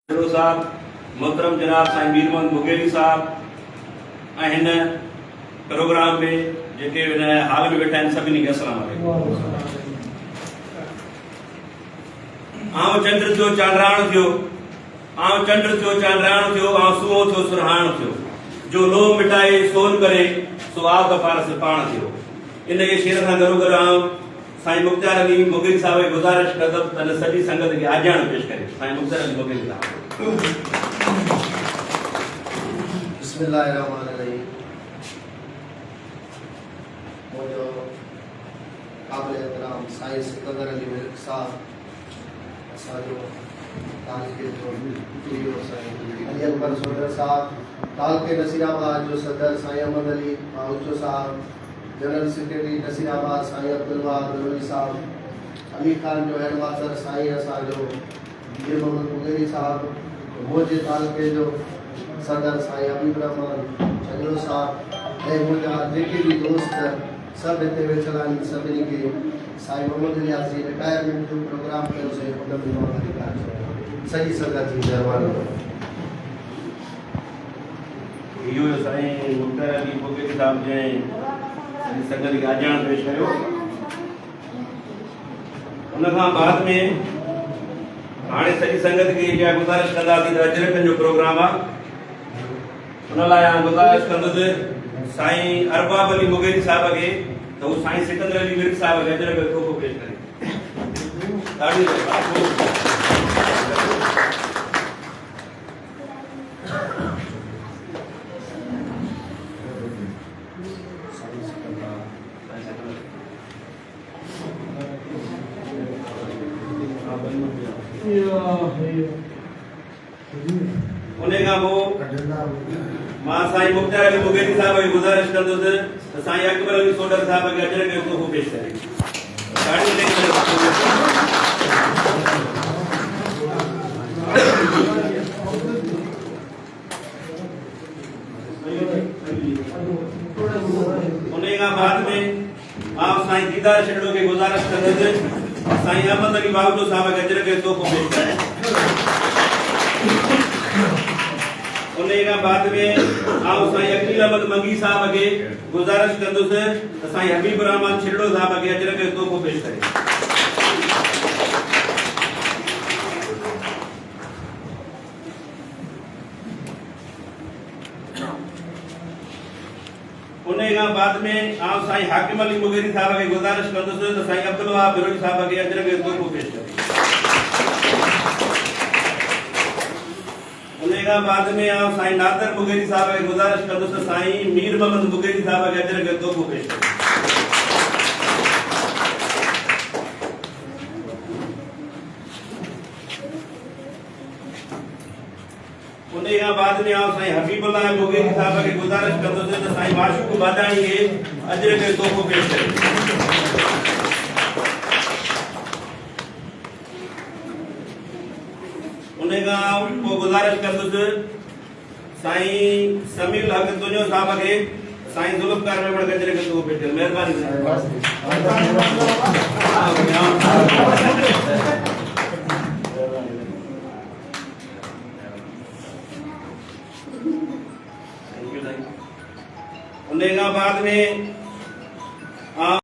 साहब, मोहतरम जनाब साईं मीरमन मुगेरी साहब आहिन प्रोग्राम में जेके हाल में बैठा सभी के अस्सलाम वालेकुम। आऊं चंद्र थियो चांद्राण थियो, आऊं चंद्र थियो चांद्राण थियो, आऊं सुओ थियो सुरहाण थियो, जो लो मिटाए सोन करे सो आव का पारस पाण थियो। इन के शेर सां गॾो आऊं साईं मुख्तार अली मुगेरी साहब की गुजारिश कंदुमि त सॼी संगत खे आजाण पेश करे। साईं मुख्तार अली मुगेरी साहब। बिस्मिल्लाहिर्रहमानिर्रहीम। मुझो काबिल एहतराम साईं सिकंदर अली मिल्क साहब, असांजो तालिके जो पीओ साईं अली अकबर सोडर साहब, तालके नसीराबाद जो सदर साईं अहमद अली माउचो साहब, जनरल सेक्रेटरी नसीराबाद साईं अब्दुल वहाब दलोली साहब, अली खान जो हेडमास्टर साईं असांजो मीर मोहम्मद मुगेरी साहब, मोजे तालके जो सदर साईं हबीब रहमान चंगलो साहब ऐं मुंहिंजा जेके भी दोस्त सब हिते वेठल आहिनि सभिनी खे साईं मोहम्मद इलियासी रिटायरमेंट जो प्रोग्राम कयोसीं हुन में मां अधिकार सॼी संगत जी महिरबानी। इहो साईं मुख्तार अली मुगेरी साहब जंहिं संगत खे आजाण पेश कयो। उन खां बाद में हाणे सॼी संगत खे इहा गुज़ारिश कंदासीं त अजरकनि जो प्रोग्राम आहे, उन लाइ आउं गुज़ारिश कंदुसि साईं अरबाब अली मुगेरी साहब खे त हू साईं सिकंदर अली मिर्ग साहब खे अजरक जो तोहफ़ो पेश करे। उन्हें का वो मां साईं मुख्तार अली मुगेरी साहब की गुजारिश कंदुसि त साईं अकबर अली सोडर साहब के अजरक जो तोहफ़ो पेश करे। उन्हें का बाद में आप साईं दीदार शेड़ो के गुजारिश कंदुसि साईं अहमद अली बाबू साहब के अजरक जो तोहफ़ो पेश करे। उन्हें का बाद में आओ साईं अकील अहमद मंगी साहब के गुजारिश कंदुसि त साईं हबीब रहमान छिड़ो साहब के अजरक जो तोहफ़ो पेश करे। उन्हें का बाद में आओ साईं हाकिम अली मुगेरी साहब के गुजारिश कंदुसि त साईं अब्दुल वहाब दलोली साहब के अजरक जो तोहफ़ो पेश करे। उन्हें बाद में आप साईं नादर मुगेरी साहब की गुजारिश कंदुसि साईं मीर मोहम्मद मुगेरी साहब के अजरक जो तोहफ़ो पेश करे। उन्हें बाद में आप साईं हबीबुल्लाह मुगेरी साहब की गुजारिश कंदुसि त साईं माशूक बादाणी के अजरक जो तोहफ़ो पेश करे। को गुजारिश कंदुसि साईं समील हक तुंजो साहब के साईं जुल्फकार में बड़ गजरे के तो पेश कर। मेहरबानी।